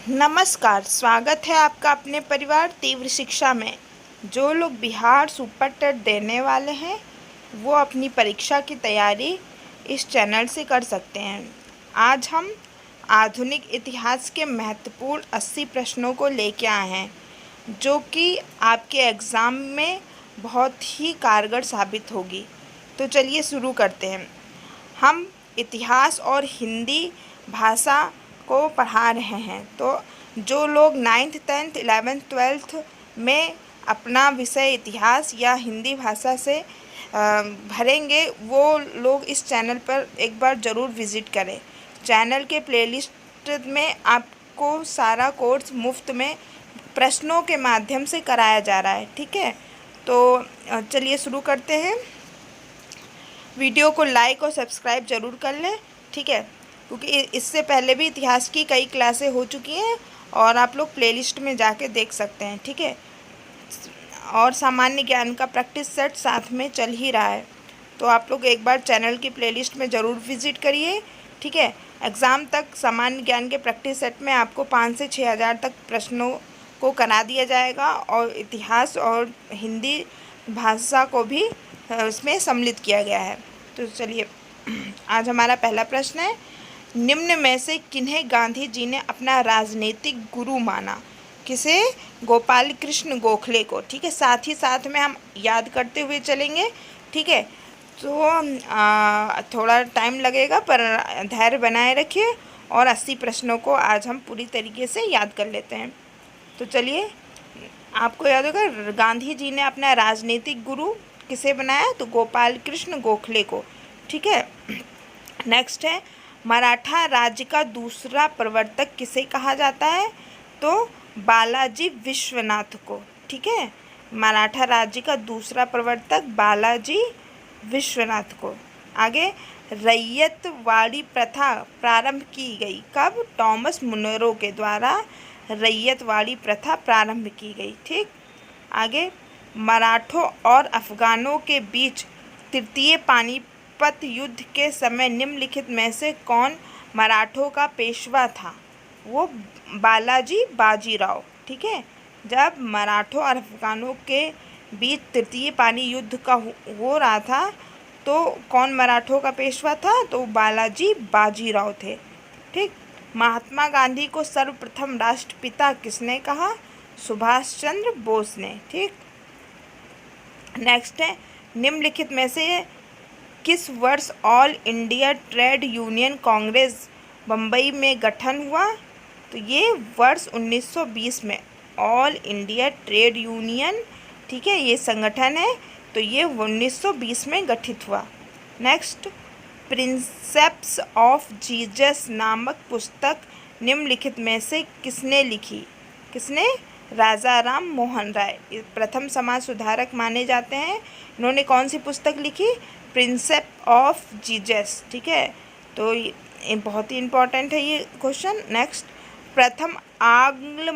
नमस्कार, स्वागत है आपका अपने परिवार तीव्र शिक्षा में। जो लोग बिहार सुपर टेट देने वाले हैं वो अपनी परीक्षा की तैयारी इस चैनल से कर सकते हैं। आज हम आधुनिक इतिहास के महत्वपूर्ण 80 प्रश्नों को लेके आए हैं जो कि आपके एग्ज़ाम में बहुत ही कारगर साबित होगी। तो चलिए शुरू करते हैं। हम इतिहास और हिंदी भाषा को पढ़ा रहे हैं, तो जो लोग 9th 10th 11th 12th में अपना विषय इतिहास या हिंदी भाषा से भरेंगे वो लोग इस चैनल पर एक बार ज़रूर विज़िट करें। चैनल के प्लेलिस्ट में आपको सारा कोर्स मुफ्त में प्रश्नों के माध्यम से कराया जा रहा है। ठीक है, तो चलिए शुरू करते हैं। वीडियो को लाइक और सब्सक्राइब ज़रूर कर लें, ठीक है, क्योंकि इससे पहले भी इतिहास की कई क्लासें हो चुकी हैं और आप लोग प्लेलिस्ट में जाके देख सकते हैं। ठीक है, और सामान्य ज्ञान का प्रैक्टिस सेट साथ में चल ही रहा है, तो आप लोग एक बार चैनल की प्लेलिस्ट में ज़रूर विज़िट करिए। ठीक है, एग्ज़ाम तक सामान्य ज्ञान के प्रैक्टिस सेट में आपको 5 से 6 हज़ार तक प्रश्नों को करा दिया जाएगा और इतिहास और हिंदी भाषा को भी इसमें सम्मिलित किया गया है। तो चलिए, आज हमारा पहला प्रश्न है, निम्न में से किन्हें गांधी जी ने अपना राजनीतिक गुरु माना? किसे? गोपाल कृष्ण गोखले को। ठीक है, साथ ही साथ में हम याद करते हुए चलेंगे। ठीक है, तो थोड़ा टाइम लगेगा पर धैर्य बनाए रखिए और 80 प्रश्नों को आज हम पूरी तरीके से याद कर लेते हैं। तो चलिए, आपको याद होगा गांधी जी ने अपना राजनीतिक गुरु किसे बनाया? तो गोपाल कृष्ण गोखले को। ठीक है, नेक्स्ट है, मराठा राज्य का दूसरा प्रवर्तक किसे कहा जाता है? तो बालाजी विश्वनाथ को। ठीक है, मराठा राज्य का दूसरा प्रवर्तक बालाजी विश्वनाथ को। आगे, रैयतवाड़ी प्रथा प्रारंभ की गई कब? टॉमस मुनरो के द्वारा रैयतवाड़ी प्रथा प्रारंभ की गई। ठीक, आगे, मराठों और अफगानों के बीच तृतीय पानीपत युद्ध के समय निम्नलिखित में से कौन मराठों का पेशवा था? वो बालाजी बाजीराव। ठीक है, जब मराठों और अफगानों के बीच तृतीय पानी युद्ध का हो रहा था तो कौन मराठों का पेशवा था? तो बालाजी बाजीराव थे। ठीक, महात्मा गांधी को सर्वप्रथम राष्ट्रपिता किसने कहा? सुभाष चंद्र बोस ने। ठीक, नेक्स्ट है, निम्नलिखित में से किस वर्ष all India trade union Congress Bombay में गठन हुआ? तो ये वर्ष 1920 में ऑल इंडिया ट्रेड यूनियन, ठीक है, ये संगठन है, तो ये 1920 में गठित हुआ। नेक्स्ट, प्रिंसेप्स ऑफ जीसस नामक पुस्तक निम्नलिखित में से किसने लिखी? किसने? राजा राम मोहन राय प्रथम समाज सुधारक माने जाते हैं। इन्होंने कौन सी पुस्तक लिखी? Prinsep of Jesus. ठीक है, तो ये बहुत ही इम्पोर्टेंट है ये क्वेश्चन। नेक्स्ट, प्रथम आंग्ल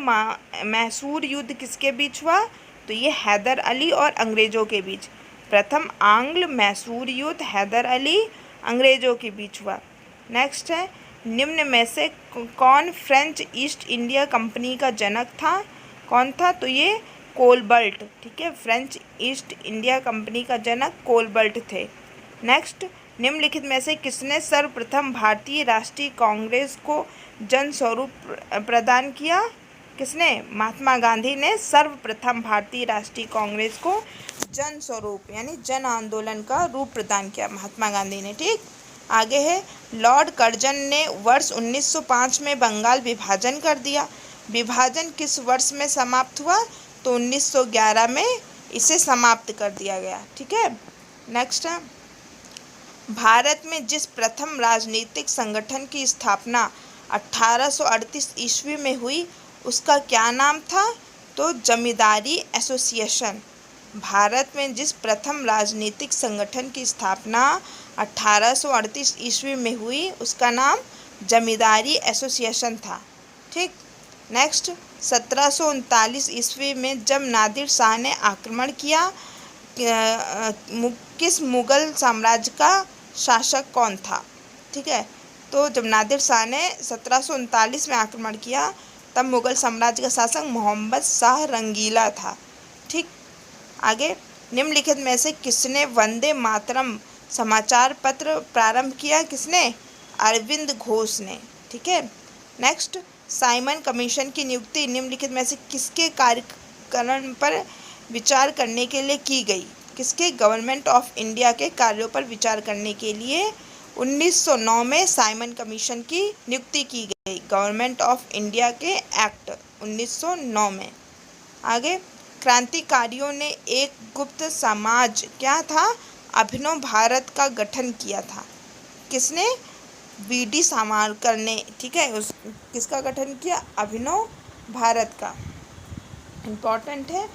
मैसूर युद्ध किसके बीच हुआ? तो ये हैदर अली और अंग्रेज़ों के बीच। प्रथम आंग्ल मैसूर युद्ध हैदर अली अंग्रेज़ों के बीच हुआ। नेक्स्ट है, निम्न में से कौन फ्रेंच ईस्ट इंडिया कंपनी का जनक था? कौन था? तो ये कोलबर्ट। ठीक है, फ्रेंच ईस्ट इंडिया कंपनी का जनक कोलबर्ट थे। नेक्स्ट, निम्नलिखित में से किसने सर्वप्रथम भारतीय राष्ट्रीय कांग्रेस को जन स्वरूप प्रदान किया? किसने? महात्मा गांधी ने सर्वप्रथम भारतीय राष्ट्रीय कांग्रेस को जन स्वरूप यानी जन आंदोलन का रूप प्रदान किया, महात्मा गांधी ने। ठीक, आगे है, लॉर्ड कर्जन ने वर्ष 1905 में बंगाल विभाजन कर दिया। विभाजन किस वर्ष में समाप्त हुआ? तो 1911 में इसे समाप्त कर दिया गया। ठीक है, नेक्स्ट है, भारत में जिस प्रथम राजनीतिक संगठन की स्थापना 1838 ईस्वी में हुई उसका क्या नाम था? तो जमींदारी एसोसिएशन। भारत में जिस प्रथम राजनीतिक संगठन की स्थापना 1838 ईस्वी में हुई उसका नाम जमींदारी एसोसिएशन था। ठीक, नेक्स्ट, 1739 ईस्वी में जब नादिर शाह ने आक्रमण किया किस मुग़ल साम्राज्य का शासक कौन था? ठीक है, तो जब नादिर शाह ने 1739 में आक्रमण किया तब मुगल साम्राज्य का शासक मोहम्मद शाह रंगीला था। ठीक, आगे निम्नलिखित में से किसने वंदे मातरम समाचार पत्र प्रारंभ किया? किसने? अरविंद घोष ने। ठीक है, नेक्स्ट, साइमन कमीशन की नियुक्ति निम्नलिखित में से किसके कार्यकाल पर विचार करने के लिए की गई? किसके? गवर्नमेंट ऑफ इंडिया के कार्यों पर विचार करने के लिए 1909 में साइमन कमीशन की नियुक्ति की गई, गवर्नमेंट ऑफ इंडिया के एक्ट 1909 में। आगे, क्रांतिकारियों ने एक गुप्त समाज क्या था? अभिनव भारत का गठन किया था। किसने? वीडी सावरकर ने। ठीक है, किसका गठन किया? अभिनव भारत का, इम्पॉर्टेंट है।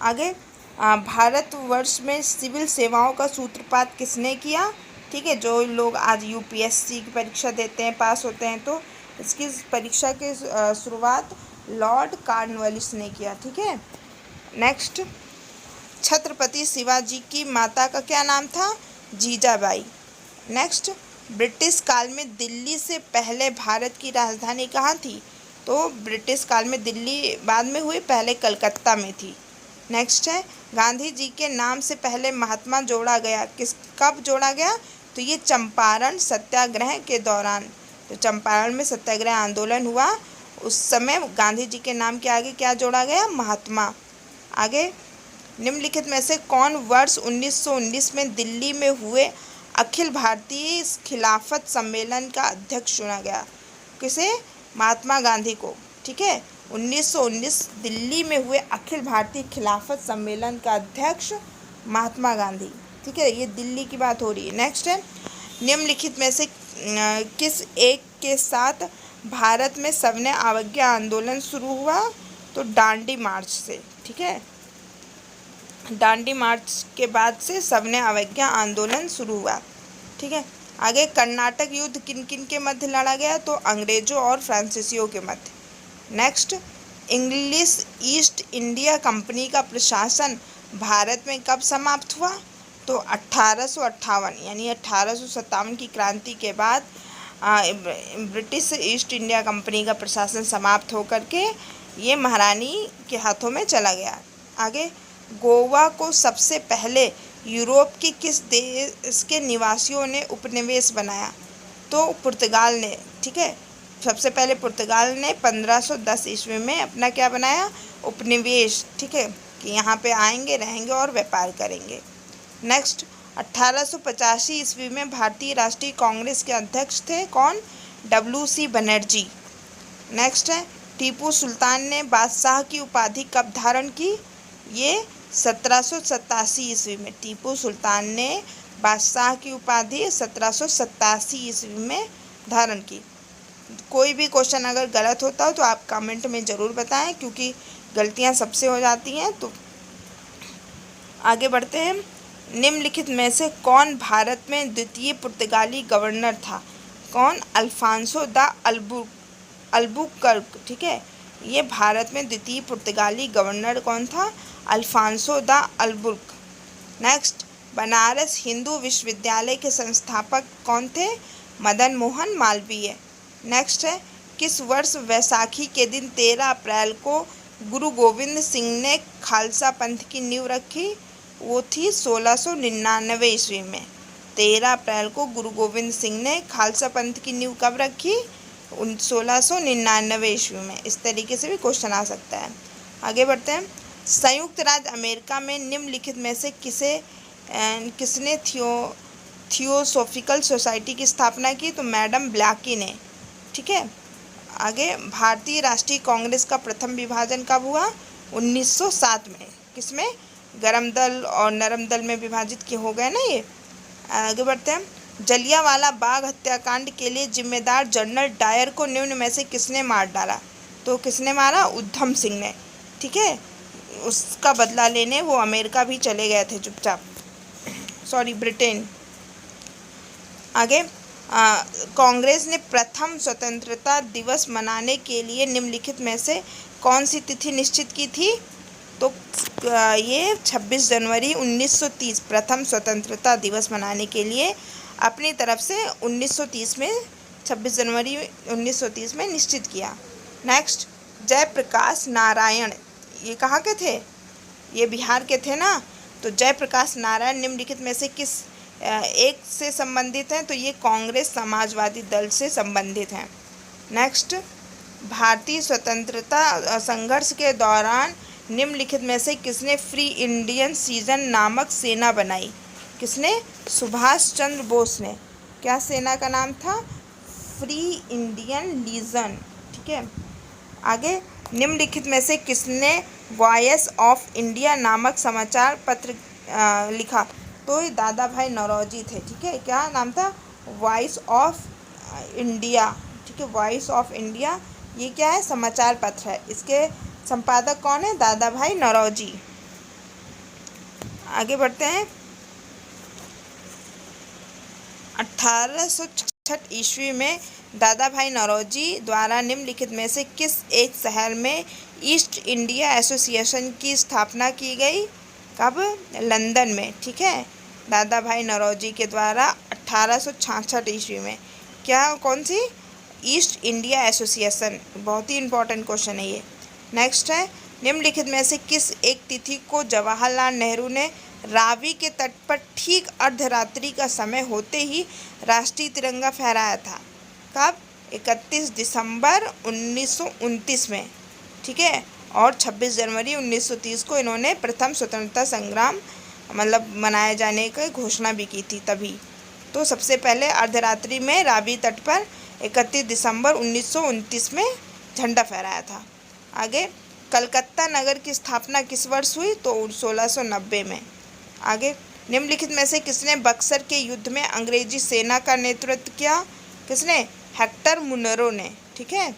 आगे, भारतवर्ष में सिविल सेवाओं का सूत्रपात किसने किया? ठीक है, जो लोग आज यूपीएससी की परीक्षा देते हैं, पास होते हैं, तो इसकी परीक्षा की शुरुआत लॉर्ड कॉर्नवालिस ने किया। ठीक है, नेक्स्ट, छत्रपति शिवाजी की माता का क्या नाम था? जीजाबाई। नेक्स्ट, ब्रिटिश काल में दिल्ली से पहले भारत की राजधानी कहाँ थी? तो ब्रिटिश काल में दिल्ली बाद में हुई, पहले कलकत्ता में थी। नेक्स्ट है, गांधी जी के नाम से पहले महात्मा जोड़ा गया, कब जोड़ा गया? तो ये चंपारण सत्याग्रह के दौरान, तो चंपारण में सत्याग्रह आंदोलन हुआ, उस समय गांधी जी के नाम के आगे क्या जोड़ा गया? महात्मा। आगे, निम्नलिखित में से कौन वर्ष 1919 में दिल्ली में हुए अखिल भारतीय खिलाफत सम्मेलन का अध्यक्ष चुना गया? किसे? महात्मा गांधी को। ठीक है, 1919 दिल्ली में हुए अखिल भारतीय खिलाफत सम्मेलन का अध्यक्ष महात्मा गांधी। ठीक है, ये दिल्ली की बात हो रही है। नेक्स्ट है, निम्नलिखित में से किस एक के साथ भारत में सविनय अवज्ञा आंदोलन शुरू हुआ? तो डांडी मार्च से। ठीक है, डांडी मार्च के बाद से सविनय अवज्ञा आंदोलन शुरू हुआ। ठीक है, आगे, कर्नाटक युद्ध किन किन के मध्य लड़ा गया? तो अंग्रेजों और फ्रांसीसियों के मध्य। Next, English East India company का प्रशासन भारत में कब समाप्त हुआ? तो 1858 यानी 1857 की क्रांति के बाद ब्रिटिश ईस्ट इंडिया कंपनी का प्रशासन समाप्त होकर के ये महारानी के हाथों में चला गया। आगे, गोवा को सबसे पहले यूरोप की किस देश के निवासियों ने उपनिवेश बनाया? तो पुर्तगाल ने। ठीक है, सबसे पहले पुर्तगाल ने 1510 ईस्वी में अपना क्या बनाया? उपनिवेश। ठीक है, कि यहाँ पे आएंगे, रहेंगे और व्यापार करेंगे। नेक्स्ट, 1885 ईस्वी में भारतीय राष्ट्रीय कांग्रेस के अध्यक्ष थे कौन? WC बनर्जी। नेक्स्ट है, टीपू सुल्तान ने बादशाह की उपाधि कब धारण की? ये 1787 ईस्वी में। टीपू सुल्तान ने बादशाह की उपाधि 1787 ईस्वी में धारण की। कोई भी क्वेश्चन अगर गलत होता हो तो आप कमेंट में ज़रूर बताएं, क्योंकि गलतियां सबसे हो जाती हैं। तो आगे बढ़ते हैं, निम्नलिखित में से कौन भारत में द्वितीय पुर्तगाली गवर्नर था? कौन? Alfonso de Albuquerque. ठीक है, ये भारत में द्वितीय पुर्तगाली गवर्नर कौन था? Alfonso de Albuquerque. Next, Banaras Hindu विश्वविद्यालय के संस्थापक कौन थे? मदन मोहन मालवीय। नेक्स्ट है, किस वर्ष वैसाखी के दिन 13 अप्रैल को गुरु गोविंद सिंह ने खालसा पंथ की नींव रखी? वो थी 1699 ईस्वी में। 13 अप्रैल को गुरु गोविंद सिंह ने खालसा पंथ की नींव कब रखी? 1699 ईस्वी में। इस तरीके से भी क्वेश्चन आ सकता है। आगे बढ़ते हैं, संयुक्त राज्य अमेरिका में निम्नलिखित में से किसने थियोसॉफिकल सोसाइटी की स्थापना की? तो मैडम ब्लैकी ने। ठीक है, आगे, भारतीय राष्ट्रीय कांग्रेस का प्रथम विभाजन कब हुआ? 1907 में। किसमें? गरम दल और नरम दल में विभाजित हो गए ना ये। आगे बढ़ते हैं, जलियांवाला बाग हत्याकांड के लिए जिम्मेदार जनरल डायर को निम्न में से किसने मार डाला? तो किसने मारा? उधम सिंह ने। ठीक है, उसका बदला लेने वो अमेरिका भी चले गए थे चुपचाप, ब्रिटेन। आगे, कांग्रेस ने प्रथम स्वतंत्रता दिवस मनाने के लिए निम्नलिखित में से कौन सी तिथि निश्चित की थी? तो ये 26 जनवरी 1930 प्रथम स्वतंत्रता दिवस मनाने के लिए अपनी तरफ से 1930 में 26 जनवरी 1930 में निश्चित किया। नेक्स्ट, जयप्रकाश नारायण, ये कहाँ के थे? ये बिहार के थे ना। तो जयप्रकाश नारायण निम्नलिखित में से किस एक से संबंधित हैं? तो ये कांग्रेस समाजवादी दल से संबंधित हैं। नेक्स्ट, भारतीय स्वतंत्रता संघर्ष के दौरान निम्नलिखित में से किसने फ्री इंडियन सीजन नामक सेना बनाई? किसने? सुभाष चंद्र बोस ने। क्या सेना का नाम था? Free Indian legion. ठीक है। आगे, निम्नलिखित में से किसने वॉइस ऑफ इंडिया नामक समाचार पत्र लिखा? तो ये दादा भाई नौरोजी थे। ठीक है। क्या नाम था? Voice of India. ठीक है, वॉइस ऑफ इंडिया ये क्या है? समाचार पत्र है। इसके संपादक कौन है? दादा भाई नौरोजी। आगे बढ़ते हैं। 1866 ईस्वी में दादा भाई नौरोजी द्वारा निम्नलिखित में से किस एक शहर में ईस्ट इंडिया एसोसिएशन की स्थापना की गई? कब? लंदन में। ठीक है। दादा भाई नौरोजी के द्वारा 1866 ईस्वी में। क्या? कौन सी? East India association. बहुत ही इंपॉर्टेंट क्वेश्चन है ये। नेक्स्ट है, निम्नलिखित में से किस एक तिथि को जवाहरलाल नेहरू ने रावी के तट पर ठीक अर्धरात्रि का समय होते ही राष्ट्रीय तिरंगा फहराया था? कब? 31 दिसंबर 1929 में। ठीक है। और 26 जनवरी 1930 को इन्होंने प्रथम स्वतंत्रता संग्राम मतलब मनाए जाने की घोषणा भी की थी तभी। तो सबसे पहले अर्धरात्रि में रावी तट पर 31 दिसंबर 1929 में झंडा फहराया था। आगे, कलकत्ता नगर की स्थापना किस वर्ष हुई? तो 1690 में। आगे, निम्नलिखित में से किसने बक्सर के युद्ध में अंग्रेजी सेना का नेतृत्व किया? किसने? हेक्टर मुनरो ने। ठीक है।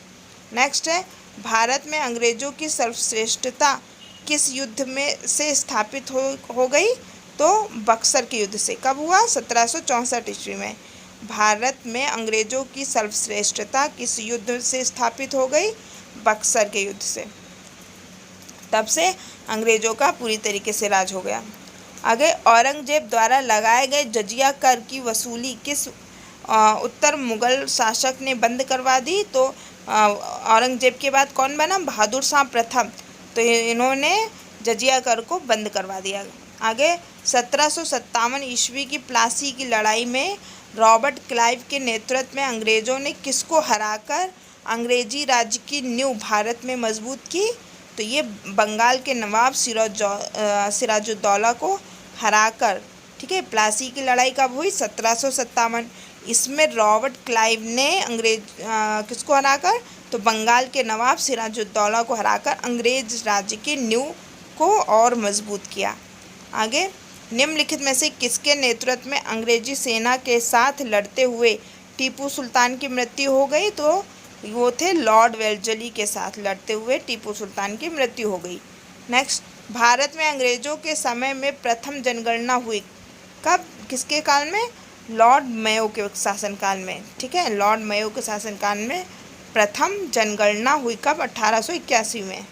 नेक्स्ट है, भारत में अंग्रेजों की सर्वश्रेष्ठता किस युद्ध में से स्थापित हो गई? तो बक्सर के युद्ध से। कब हुआ? 1764 ईस्वी में। भारत में अंग्रेजों की सर्वश्रेष्ठता किस युद्ध से स्थापित हो गई? बक्सर के युद्ध से। तब से अंग्रेजों का पूरी तरीके से राज हो गया। आगे, औरंगजेब द्वारा लगाए गए जजिया कर की वसूली किस उत्तर मुगल शासक ने बंद करवा दी? तो औरंगजेब के बाद कौन बना? बहादुर शाह प्रथम। तो इन्होंने जजिया कर को बंद करवा दिया। आगे, 1757 ईस्वी की प्लासी की लड़ाई में रॉबर्ट क्लाइव के नेतृत्व में अंग्रेजों ने किसको हराकर अंग्रेजी राज्य की नींव भारत में मजबूत की? तो ये बंगाल के नवाब सिराजुद्दौला को हराकर। ठीक है। प्लासी की लड़ाई कब हुई? 1757। इसमें रॉबर्ट क्लाइव ने किसको हराकर? तो बंगाल के नवाब सिराजुद्दौला को हराकर अंग्रेज राज्य की नींव को और मजबूत किया। आगे, निम्नलिखित में से किसके नेतृत्व में अंग्रेजी सेना के साथ लड़ते हुए टीपू सुल्तान की मृत्यु हो गई? तो वो थे लॉर्ड वेल्जली के साथ लड़ते हुए टीपू सुल्तान की मृत्यु हो गई। नेक्स्ट, भारत में अंग्रेजों के समय में प्रथम जनगणना हुई कब? किसके काल में? लॉर्ड मेयो के शासनकाल में। ठीक है। लॉर्ड मेयो के शासनकाल में प्रथम जनगणना हुई कब? 1881 में।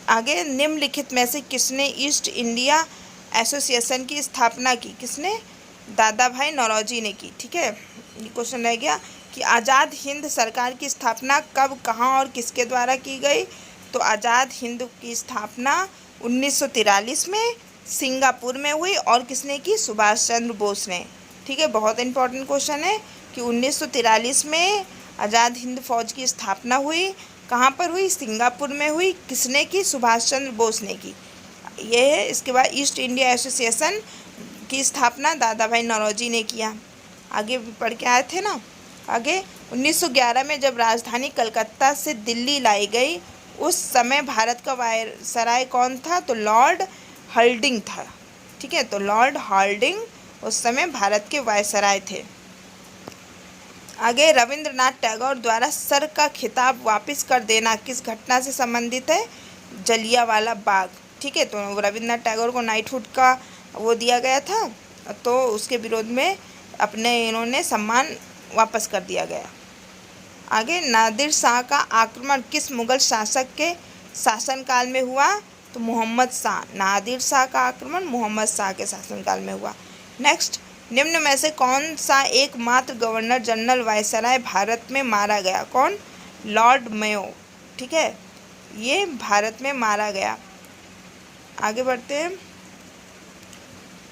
आगे, निम्नलिखित में से किसने ईस्ट इंडिया एसोसिएशन की स्थापना की? किसने? दादा भाई नौरोजी ने की। ठीक है। ये क्वेश्चन रह गया कि आज़ाद हिंद सरकार की स्थापना कब, कहाँ और किसके द्वारा की गई? तो आज़ाद हिंद की स्थापना 1943 में सिंगापुर में हुई। और किसने की? सुभाष चंद्र बोस ने। ठीक है। बहुत इंपॉर्टेंट क्वेश्चन है कि 1943 में आज़ाद हिंद फौज की स्थापना हुई। कहाँ पर हुई? सिंगापुर में हुई। किसने की? सुभाष चंद्र बोस ने की। ये है। इसके बाद ईस्ट इंडिया एसोसिएशन की स्थापना दादा भाई नौरोजी ने किया। आगे भी पढ़ के आए थे ना। आगे, 1911 में जब राजधानी कलकत्ता से दिल्ली लाई गई उस समय भारत का वायसराय कौन था? तो लॉर्ड हल्डिंग था। ठीक है। तो लॉर्ड हल्डिंग उस समय भारत के वायसराय थे। आगे, रविंद्रनाथ टैगोर द्वारा सर का खिताब वापस कर देना किस घटना से संबंधित है? जलियांवाला बाग। ठीक है। तो रविंद्रनाथ टैगोर को नाइटहुड का वो दिया गया था, तो उसके विरोध में अपने इन्होंने सम्मान वापस कर दिया गया। आगे, नादिर शाह का आक्रमण किस मुगल शासक के शासनकाल में हुआ? तो मोहम्मद शाह। नादिर शाह का आक्रमण मोहम्मद शाह के शासनकाल में हुआ। नेक्स्ट, निम्न में से कौन सा एकमात्र गवर्नर जनरल वायसराय भारत में मारा गया? कौन? Lord Mayo. ठीक है, ये भारत में मारा गया। आगे बढ़ते हैं।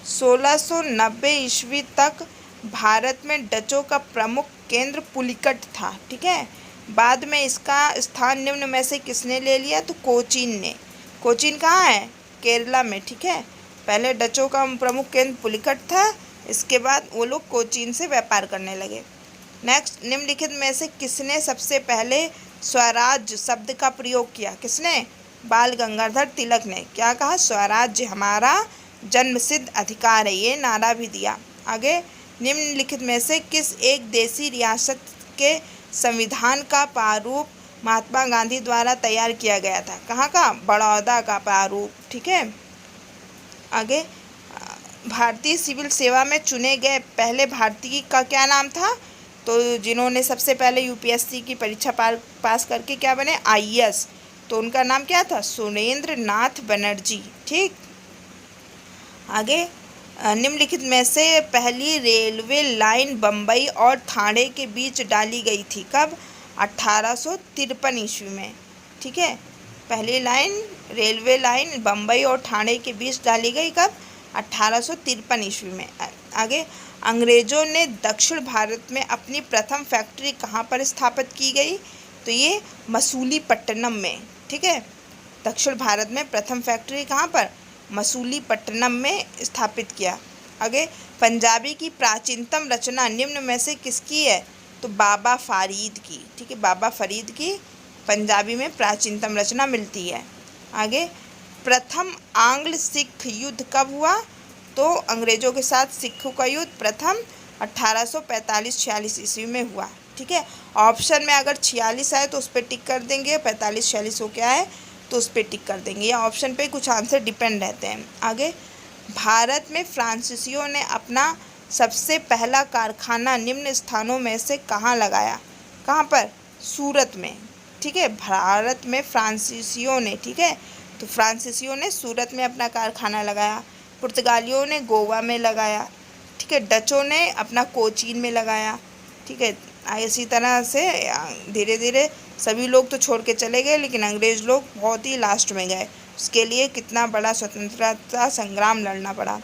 1690 ईस्वी तक भारत में डचों का प्रमुख केंद्र पुलिकट था। ठीक है, बाद में इसका स्थान निम्न में से किसने ले लिया? तो कोचीन ने। कोचीन कहाँ है? केरला में। ठीक है, पहले डचों का प्रमुख केंद्र पुलिकट था, इसके बाद वो लोग कोचीन से व्यापार करने लगे। नेक्स्ट, निम्नलिखित में से किसने सबसे पहले स्वराज शब्द का प्रयोग किया? किसने? बाल गंगाधर तिलक ने। क्या कहा? स्वराज्य हमारा जन्मसिद्ध अधिकार है, ये नारा भी दिया। आगे, निम्नलिखित में से किस एक देशी रियासत के संविधान का प्रारूप महात्मा गांधी द्वारा तैयार किया गया था? कहाँ का? बड़ौदा का प्रारूप। ठीक है, आगे, भारतीय सिविल सेवा में चुने गए पहले भारतीय का क्या नाम था? तो जिन्होंने सबसे पहले यूपीएससी की परीक्षा पास करके क्या बने? आईएएस, तो उनका नाम क्या था? सुरेंद्र नाथ बनर्जी। ठीक, आगे, निम्नलिखित में से पहली रेलवे लाइन बम्बई और ठाणे के बीच डाली गई थी? कब? 1853 ईस्वी में। ठीक है, पहली रेलवे लाइन बम्बई और ठाणे के बीच डाली गई कब? 1853 ईस्वी में। आगे, अंग्रेजों ने दक्षिण भारत में अपनी प्रथम फैक्ट्री कहाँ पर स्थापित की गई? तो ये मसूलीपट्टनम में। ठीक है, दक्षिण भारत में प्रथम फैक्ट्री कहाँ पर? मसूलीपट्टनम में स्थापित किया। आगे, पंजाबी की प्राचीनतम रचना निम्न में से किसकी है? तो बाबा फरीद की। ठीक है, बाबा फरीद की पंजाबी में प्राचीनतम रचना मिलती है। आगे, प्रथम आंग्ल सिख युद्ध कब हुआ? तो अंग्रेजों के साथ सिखों का युद्ध प्रथम 1845-46 ईस्वी में हुआ। ठीक है, ऑप्शन में अगर 46 आए तो उस पर टिक कर देंगे, 45-46 हो क्या है तो उस पर टिक कर देंगे, या ऑप्शन पे कुछ आंसर डिपेंड रहते हैं। आगे, भारत में फ्रांसीसियों ने अपना सबसे पहला कारखाना निम्न स्थानों में से कहाँ लगाया? कहाँ पर? सूरत में। ठीक है, भारत में फ्रांसीसियों ने, ठीक है, तो फ्रांसीसियों ने सूरत में अपना कारखाना लगाया। पुर्तगालियों ने गोवा में लगाया। ठीक है, डचों ने अपना कोचीन में लगाया। ठीक है, इसी तरह से धीरे धीरे सभी लोग तो छोड़ के चले गए, लेकिन अंग्रेज लोग बहुत ही लास्ट में गए। उसके लिए कितना बड़ा स्वतंत्रता संग्राम लड़ना पड़ा।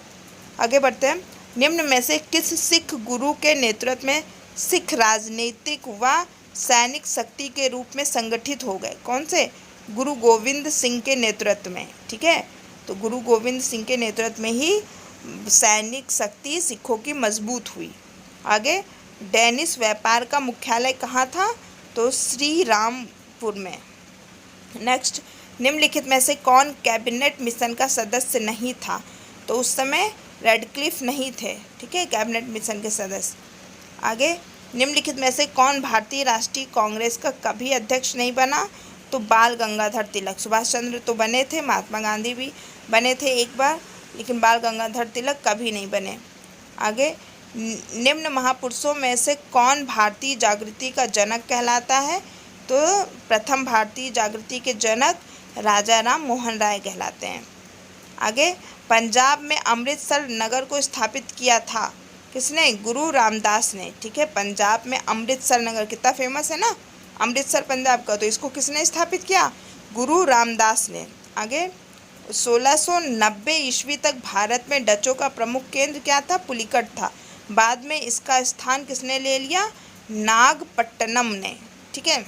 आगे बढ़ते हैं। निम्न में से किस सिख गुरु के नेतृत्व में सिख राजनीतिक व सैनिक शक्ति के रूप में संगठित हो गए? कौन से? गुरु गोविंद सिंह के नेतृत्व में। ठीक है, तो गुरु गोविंद सिंह के नेतृत्व में ही सैनिक शक्ति सिखों की मजबूत हुई। आगे, डेनिश व्यापार का मुख्यालय कहाँ था? तो श्री रामपुर में। नेक्स्ट, निम्नलिखित में से कौन कैबिनेट मिशन का सदस्य नहीं था? तो उस समय रेडक्लिफ नहीं थे। ठीक है, कैबिनेट मिशन के सदस्य। आगे, निम्नलिखित में से कौन भारतीय राष्ट्रीय कांग्रेस का कभी अध्यक्ष नहीं बना? तो बाल गंगाधर तिलक। सुभाष चंद्र तो बने थे, महात्मा गांधी भी बने थे एक बार, लेकिन बाल गंगाधर तिलक कभी नहीं बने। आगे, निम्न महापुरुषों में से कौन भारतीय जागृति का जनक कहलाता है? तो प्रथम भारतीय जागृति के जनक राजा राम मोहन राय कहलाते हैं। आगे, पंजाब में अमृतसर नगर को स्थापित किया था किसने? गुरु रामदास ने। ठीक है, पंजाब में अमृतसर नगर कितना फेमस है ना, अमृतसर पंजाब का, तो इसको किसने स्थापित किया? गुरु रामदास ने। आगे, 1690 ईस्वी तक भारत में डचों का प्रमुख केंद्र क्या था? पुलिकट था। बाद में इसका स्थान किसने ले लिया? नागपट्टनम ने। ठीक है,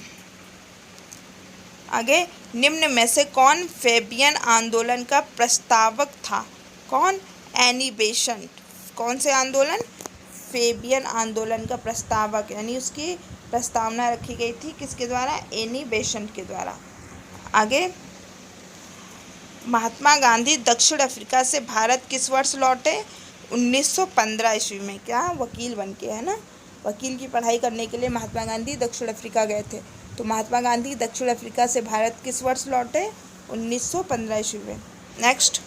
आगे, निम्न में से कौन फेबियन आंदोलन का प्रस्तावक था? कौन? Annie Besant. कौन से आंदोलन? फेबियन आंदोलन का प्रस्तावक, यानी उसकी प्रस्तावना रखी गई थी किसके द्वारा? एनी बेसेंट के द्वारा। आगे, महात्मा गांधी दक्षिण अफ्रीका से भारत किस वर्ष लौटे? 1915 ईस्वी में। क्या? वकील बन के, है ना, वकील की पढ़ाई करने के लिए महात्मा गांधी दक्षिण अफ्रीका गए थे। तो महात्मा गांधी दक्षिण अफ्रीका से भारत किस वर्ष लौटे? 1915 ईस्वी में। नेक्स्ट,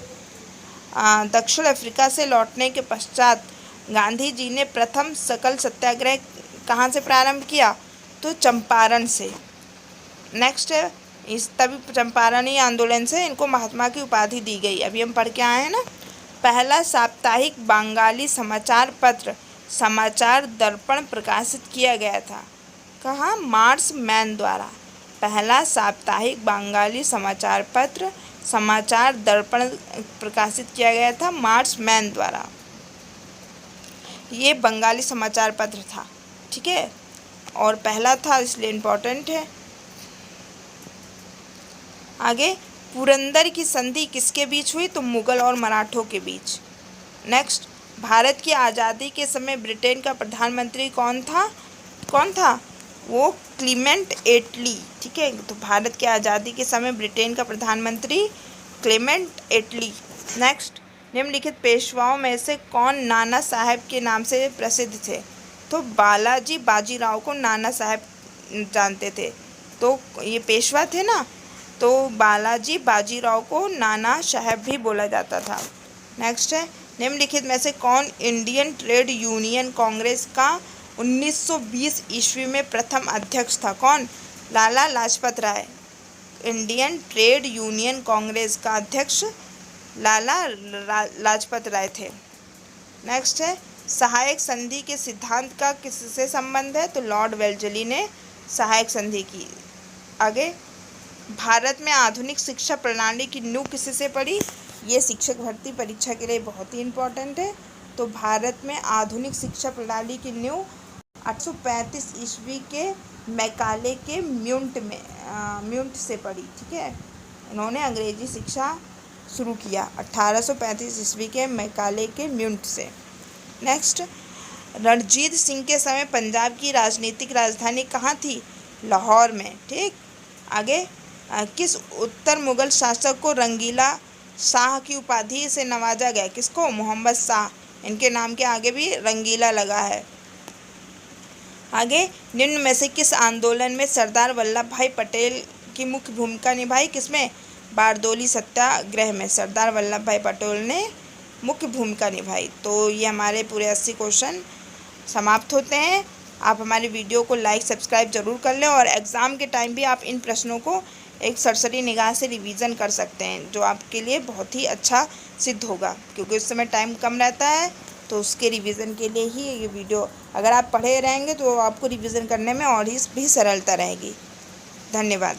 दक्षिण अफ्रीका से लौटने के पश्चात गांधी जी ने प्रथम सकल सत्याग्रह कहाँ से प्रारंभ किया? तो चंपारण से। नेक्स्ट, तभी चंपारणी आंदोलन से इनको महात्मा की उपाधि दी गई। अभी हम पढ़ के आए हैं ना, पहला साप्ताहिक बंगाली समाचार पत्र समाचार दर्पण प्रकाशित किया गया था? कहाँ? मार्श मैन द्वारा। पहला साप्ताहिक बंगाली समाचार पत्र समाचार दर्पण प्रकाशित किया गया था मार्श मैन द्वारा। ये बंगाली समाचार पत्र था, ठीक है, और पहला था इसलिए इम्पोर्टेंट है। आगे, पुरंदर की संधि किसके बीच हुई? तो मुगल और मराठों के बीच। नेक्स्ट, भारत की आज़ादी के समय ब्रिटेन का प्रधानमंत्री कौन था? वो क्लीमेंट एटली, ठीक है। तो भारत की आज़ादी के समय ब्रिटेन का प्रधानमंत्री क्लेमेंट एटली। नेक्स्ट, निम्नलिखित पेशवाओं में से कौन नाना साहेब के नाम से प्रसिद्ध थे? तो बालाजी बाजीराव को नाना साहेब जानते थे, तो ये पेशवा थे ना, तो बालाजी बाजीराव को नाना साहेब भी बोला जाता था। नेक्स्ट है, निम्नलिखित में से कौन इंडियन ट्रेड यूनियन कांग्रेस का 1920 ईस्वी में प्रथम अध्यक्ष था? कौन? Lala Lajpat Rai. Indian trade union Congress का अध्यक्ष लाला लाजपत राय थे। नेक्स्ट है, सहायक संधि के सिद्धांत का किससे संबंध है? तो लॉर्ड वेल्जली ने सहायक संधि की। आगे, भारत में आधुनिक शिक्षा प्रणाली की नींव किससे पड़ी? ये शिक्षक भर्ती परीक्षा के लिए बहुत ही इम्पोर्टेंट है। तो भारत में आधुनिक शिक्षा प्रणाली की नींव 835 ईस्वी के मैकाले के म्यूंट से पड़ी, ठीक है। इन्होंने अंग्रेजी शिक्षा शुरू किया 1835 ईस्वी के मैकाले के म्यूंट से। नेक्स्ट, रणजीत सिंह के समय पंजाब की राजनीतिक राजधानी कहाँ थी? लाहौर में, ठीक। आगे, किस उत्तर मुगल शासक को रंगीला शाह की उपाधि से नवाजा गया? किसको? मोहम्मद शाह। इनके नाम के आगे भी रंगीला लगा है। आगे, निम्न में से किस आंदोलन में सरदार वल्लभ भाई पटेल की मुख्य भूमिका निभाई? किसमें? बारदोली सत्याग्रह में सरदार वल्लभ भाई पटेल ने मुख्य भूमिका निभाई। तो ये हमारे पूरे 80 क्वेश्चन समाप्त होते हैं। आप हमारी वीडियो को लाइक सब्सक्राइब जरूर कर लें, और एग्ज़ाम के टाइम भी आप इन प्रश्नों को एक सरसरी निगाह से रिवीजन कर सकते हैं, जो आपके लिए बहुत ही अच्छा सिद्ध होगा, क्योंकि उस समय टाइम कम रहता है। तो उसके रिवीजन के लिए ही ये वीडियो, अगर आप पढ़े रहेंगे तो आपको रिवीजन करने में और ही भी सरलता रहेगी। धन्यवाद।